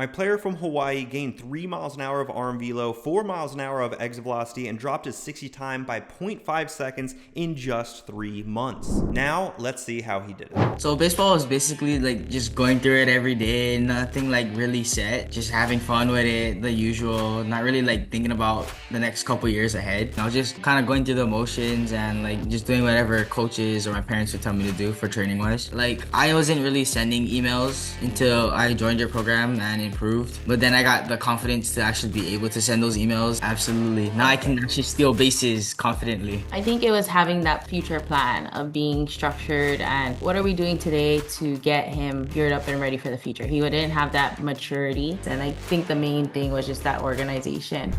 My player from Hawaii gained 3 miles an hour of arm velo, 4 miles an hour of exit velocity, and dropped his 60 time by zero point 0.5 seconds in just 3 months. Now, let's see how he did it. So baseball is basically like just going through it every day, nothing like really set, just having fun with it, the usual, not really like thinking about the next couple years ahead. I was just kind of going through the motions and like just doing whatever coaches or my parents would tell me to do for training wise. Like I wasn't really sending emails until I joined your program and improved, but then I got the confidence to actually be able to send those emails. Absolutely. Now I can actually steal bases confidently. I think it was having that future plan of being structured and what are we doing today to get him geared up and ready for the future. He didn't have that maturity, and I think the main thing was just that organization.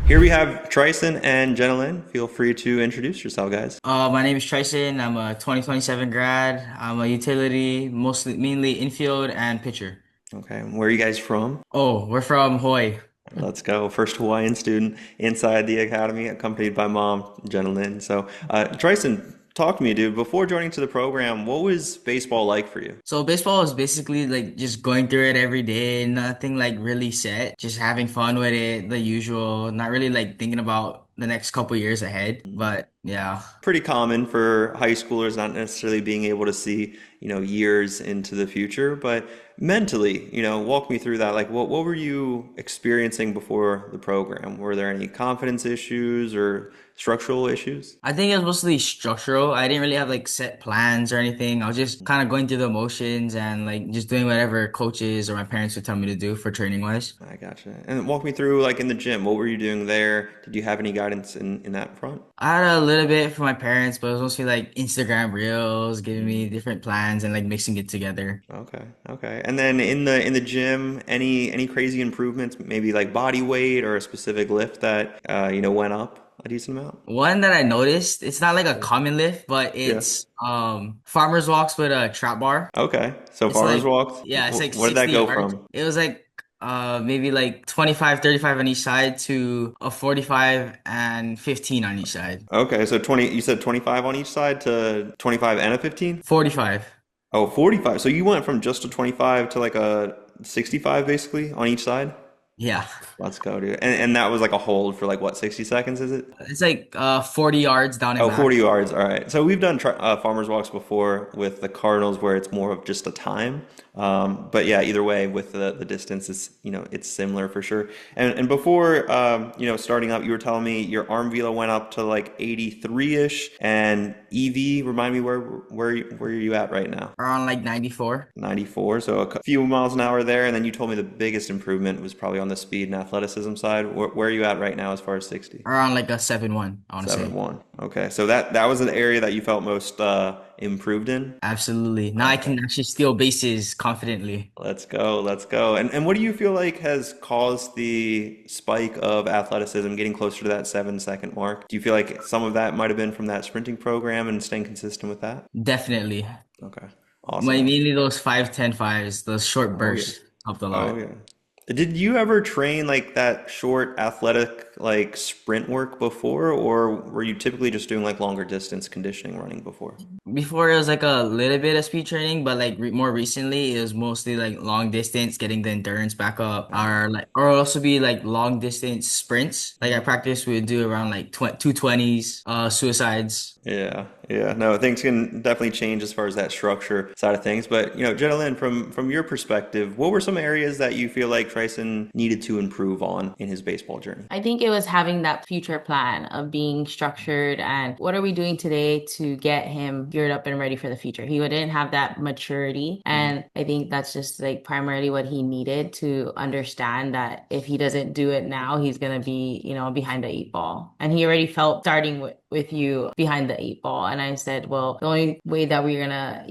Here we have Tryson and Jenna Lynn. Feel free to introduce yourself, guys. My name is Tryson. I'm a 2027 grad. I'm a utility, mainly infield and pitcher. Okay, where are you guys from? Oh, we're from Hawaii. Let's go. First Hawaiian student inside the academy, accompanied by mom, Jenna Lynn. So, Tryson, talk to me, dude. Before joining to the program, what was baseball like for you? So baseball is basically like just going through it every day, nothing like really set, just having fun with it, the usual, not really like thinking about the next couple years ahead. But yeah. Pretty common for high schoolers not necessarily being able to see, years into the future, but mentally, walk me through that. Like, what were you experiencing before the program? Were there any confidence issues or structural issues? I think it was mostly structural. I didn't really have like set plans or anything. I was just kind of going through the motions and like just doing whatever coaches or my parents would tell me to do for training wise. I gotcha. And walk me through, like, in the gym, what were you doing there? Did you have any guidance in that front? I had a little bit from my parents, but it was mostly like Instagram reels, giving me different plans and like mixing it together. Okay, okay. And then in the gym, any crazy improvements, maybe like body weight or a specific lift that went up a decent amount? One that I noticed, it's not like a common lift, but Yeah. it's farmers walks with a trap bar. Okay. So It's farmers like walked. yeah, it's like What did that 60 go yards. from? It was like maybe like 25, 35 on each side to a 45 and 15 on each side. Okay, so 20, you said 25 on each side to 25 and a 15? 45. Oh, 45. So you went from just a 25 to like a 65 basically on each side? Yeah. Let's go, dude. And that was like a hold for like what, 60 seconds, is it? It's like 40 yards down and Oh, back. 40 yards. All right. So we've done farmers walks before with the Cardinals where it's more of just a time. But yeah, either way, with the distance, it's similar for sure. And before, starting up, you were telling me your arm velo went up to like 83-ish, and EV, remind me where are you at right now? Around like 94. 94. So few miles an hour there. And then you told me the biggest improvement was probably on the speed and athleticism side. Where are you at right now as far as 60? Around like a 7-1, I want to say. 7-1. Okay, so that was an area that you felt most improved in. Absolutely. Now I Okay, can actually steal bases confidently. let's go, let's go. And what do you feel like has caused the spike of athleticism getting closer to that 7 second mark? Do you feel like some of that might have been from that sprinting program and staying consistent with that? Definitely. Okay, awesome. Mainly those 5-10-5s, those short Oh yeah. bursts helped a Oh lot. yeah. Did you ever train like that short athletic like sprint work before, or were you typically just doing like longer distance conditioning running before? Before it was like a little bit of speed training, but like more recently it was mostly like long distance, getting the endurance back up, or also be like long distance sprints. Like I practice, we would do around like 220s, suicides. Yeah, yeah. No, things can definitely change as far as that structure side of things. But, Jenna, from your perspective, what were some areas that you feel like Tryson needed to improve on in his baseball journey? I think it was having that future plan of being structured and what are we doing today to get him geared up and ready for the future. He didn't have that maturity, Mm. and I think that's just like primarily what he needed to understand that if he doesn't do it now, he's gonna be, behind the eight ball. And he already felt starting with you behind the eight ball. And I said, well, the only way that we're gonna,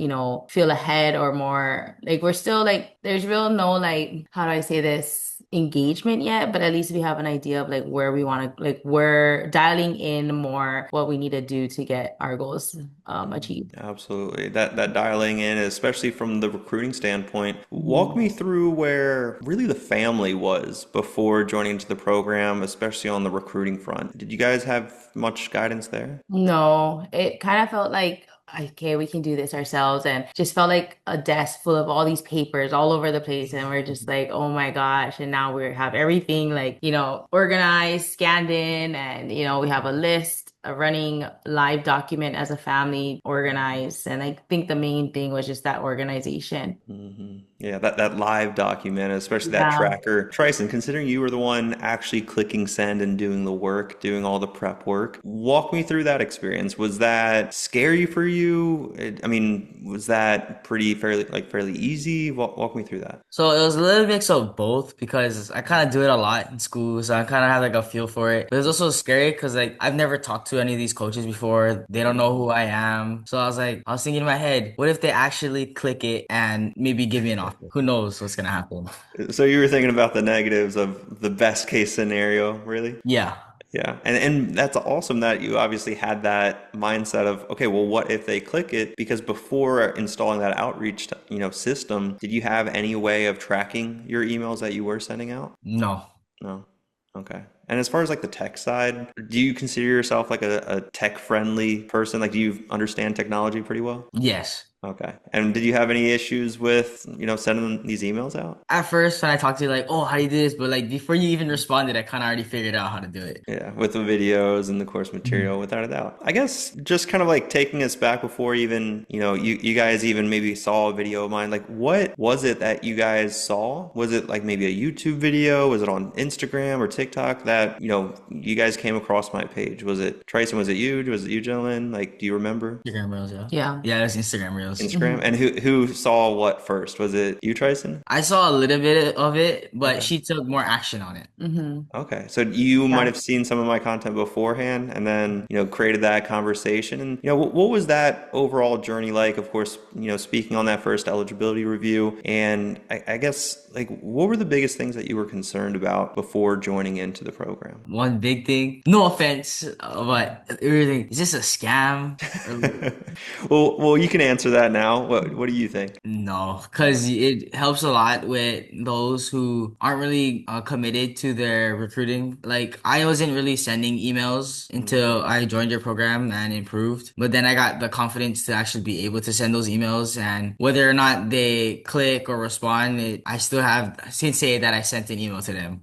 feel ahead or more, like we're still like, there's real no like, how do I say this? Engagement yet, but at least we have an idea of like where we want to, like we're dialing in more what we need to do to get our goals achieved. Absolutely. That dialing in, especially from the recruiting standpoint, walk Mhm. me through where really the family was before joining into the program, especially on the recruiting front. Did you guys have much guidance there? No, it kind of felt like okay, we can do this ourselves. And just felt like a desk full of all these papers all over the place. And we're just like, oh my gosh. And now we have everything like, organized, scanned in, and, we have a list, a running live document as a family organized. And I think the main thing was just that organization. Yeah, that live document, especially that Yeah. tracker. Tryson, considering you were the one actually clicking send and doing the work, doing all the prep work, walk me through that experience. Was that scary for you? I mean, was that fairly easy? Walk me through that. So it was a little mix of both because I kind of do it a lot in school, so I kind of have like a feel for it. But it's also scary because like I've never talked to any of these coaches before. They don't know who I am. So I was thinking in my head, what if they actually click it and maybe give me an offer? Who knows what's gonna happen? So you were thinking about the negatives of the best case scenario, really? Yeah. Yeah, and that's awesome that you obviously had that mindset of, okay, well, what if they click it? Because before installing that outreach, system, did you have any way of tracking your emails that you were sending out? No. No. Okay. And as far as like the tech side, do you consider yourself like a tech-friendly person? Like, do you understand technology pretty well? Yes. Okay. And did you have any issues with, sending these emails out? At first, when I talked to you, like, oh, how do you do this? But like before you even responded, I kind of already figured out how to do it. Yeah, with the videos and the course material, without a doubt. I guess just kind of like taking us back before even, you guys even maybe saw a video of mine. Like, what was it that you guys saw? Was it like maybe a YouTube video? Was it on Instagram or TikTok that, you guys came across my page? Was it Tryson? Was it you? Was it you, gentlemen? Like, do you remember? Instagram Reels, yeah. Yeah. Yeah, it was Instagram Reels. Instagram? And who saw what first? Was it you, Tryson? I saw a little bit of it, but Okay. she took more action on it. Hmm. Okay, so you might Yeah. have seen some of my content beforehand and then, created that conversation. And, what was that overall journey like? Of course, speaking on that first eligibility review. And I guess, like, what were the biggest things that you were concerned about before joining into the program? One big thing, no offense, but everything, is this a scam? Or- Well, you can answer that now. What do you think? No, because it helps a lot with those who aren't really committed to their recruiting. Like, I wasn't really sending emails until I joined your program and improved. But then I got the confidence to actually be able to send those emails. And whether or not they click or respond, I still can say that I sent an email to them.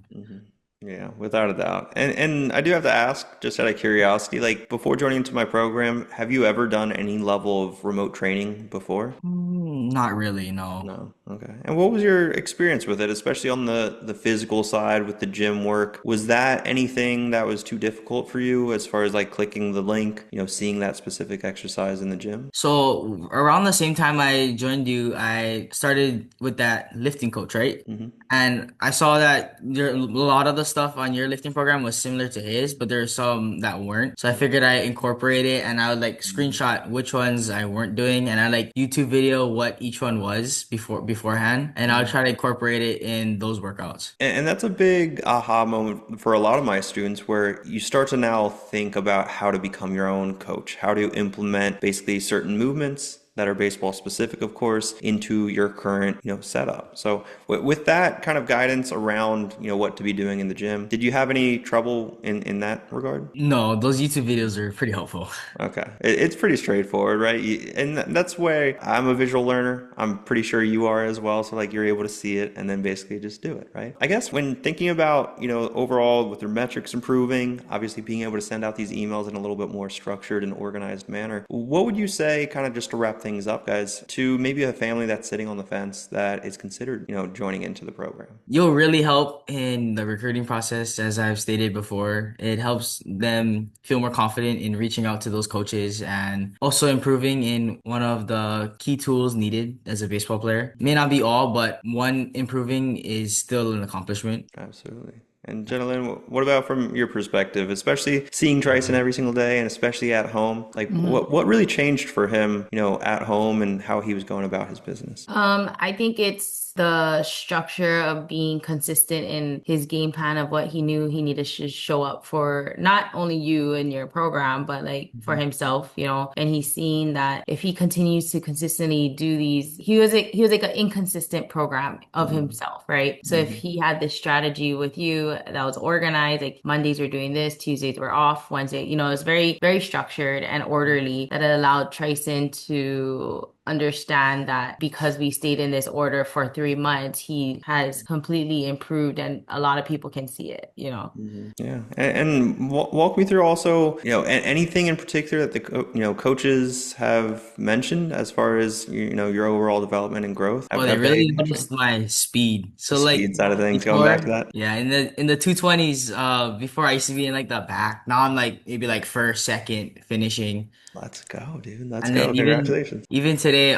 Yeah, without a doubt. And I do have to ask, just out of curiosity, like before joining into my program, have you ever done any level of remote training before? Not really, no. No. Okay. And what was your experience with it, especially on the physical side with the gym work? Was that anything that was too difficult for you as far as like clicking the link, seeing that specific exercise in the gym? So around the same time I joined you, I started with that lifting coach, right? And I saw that a lot of the stuff on your lifting program was similar to his, but there are some that weren't. So I figured I incorporate it and I would like screenshot which ones I weren't doing and I like YouTube video what each one was beforehand, and I would try to incorporate it in those workouts. And that's a big aha moment for a lot of my students where you start to now think about how to become your own coach, how to implement basically certain movements that are baseball specific, of course, into your current, setup. So with that kind of guidance around, what to be doing in the gym, did you have any trouble in that regard? No, those YouTube videos are pretty helpful. Okay. It's pretty straightforward, right? And that's why I'm a visual learner. I'm pretty sure you are as well. So like you're able to see it and then basically just do it, right? I guess when thinking about, overall with your metrics improving, obviously being able to send out these emails in a little bit more structured and organized manner, what would you say, kind of just to wrap things up, guys, to maybe a family that's sitting on the fence that is considered, joining into the program? You'll really help in the recruiting process, as I've stated before. It helps them feel more confident in reaching out to those coaches and also improving in one of the key tools needed as a baseball player. May not be all, but one improving is still an accomplishment. Absolutely. And gentlemen, what about from your perspective, especially seeing Tryson every single day and especially at home? Like what really changed for him, at home and how he was going about his business? I think it's the structure of being consistent in his game plan of what he knew he needed to show up for not only you and your program, but like for himself, and he's seen that if he continues to consistently do these, he was like an inconsistent program of himself, right? So if he had this strategy with you that was organized. Like Mondays we're doing this, Tuesdays we're off, Wednesday, you know, it was very, very structured and orderly that it allowed Tryson to understand that because we stayed in this order for 3 months, he has completely improved and a lot of people can see it, you know. Yeah, and walk me through also, anything in particular that coaches have mentioned as far as your overall development and growth. Oh, they Have they really mentioned noticed my speed. the So like speed side of things? Going back to before, that, yeah, in the 220s, before I used to be in like the back. Now I'm like maybe like first, second, finishing. let's go, dude. Let's And then go. even Congratulations. even today,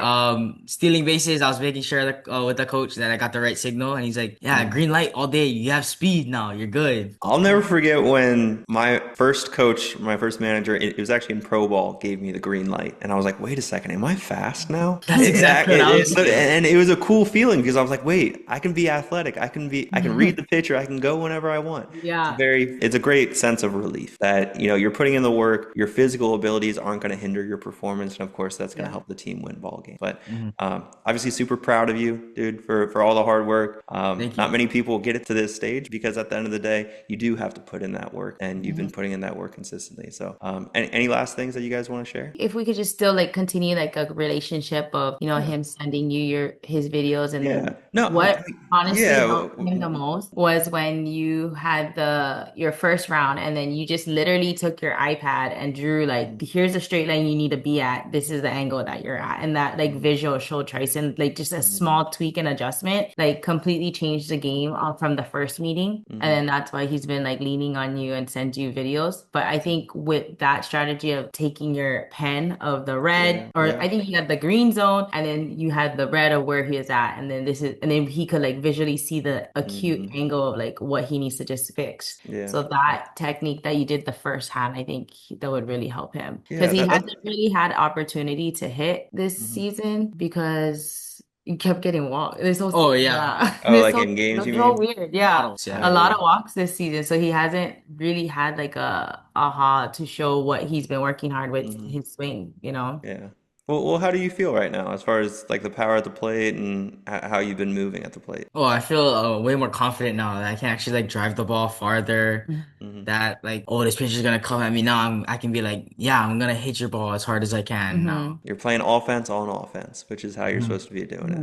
stealing bases, I was making sure that, with the coach that I got the right signal, and he's like, "Yeah, green light all day. You have speed now. You're good." I'll never forget when my first coach, my first manager, it was actually in pro ball, gave me the green light, and I was like, "Wait a second, am I fast now?" That's exactly what I was saying. And it was a cool feeling because I was like, "Wait, I can be athletic. I can read the pitcher. I can go whenever I want." Yeah. It's a great sense of relief that you're putting in the work. Your physical abilities aren't going to hinder your performance, and of course, that's going to help the team win ball games. But Mhm. obviously, super proud of you, dude, for all the hard work. Thank Not you. many people get it to this stage because at the end of the day, you do have to put in that work, and you've been putting in that work consistently. So, any last things that you guys want to share? If we could just still like continue like a relationship of, you know, Yeah. him sending you his videos and Yeah. then No, what honestly yeah. helped him the most was when you had your first round and then you just literally took your iPad and drew like here's the straight line you need to be at. This is the angle that you're at. And that like visual showed Tryson like just a small tweak and adjustment like completely changed the game from the first meeting. And then that's why he's been like leaning on you and send you videos. But I think with that strategy of taking your pen of the red, Yeah. or Yeah. I think you had the green zone, and then you had the red of where he is at, and then and then he could like visually see the acute Hmm. angle of like what he needs to just fix. Yeah. So that technique that you did the first hand, I think that would really help him because Yeah. he That. hasn't really had opportunity to hit this Mhm. season because he kept getting walked. Oh yeah, Yeah, Oh, like in games, you it's so mean? weird. Yeah, models. I Yeah. a hear lot you. of walks this season, so he hasn't really had like a aha to show what he's been working hard with Hmm. his swing, you know? Yeah. Well, how do you feel right now as far as like the power at the plate and how you've been moving at the plate? Oh, I feel way more confident now that I can actually like drive the ball farther. Hmm. That like, oh, this pitcher's gonna come at me now. I can be like, yeah, I'm gonna hit your ball as hard as I can Mm-hmm. now. You're playing offense on offense, which is how you're supposed to be doing it.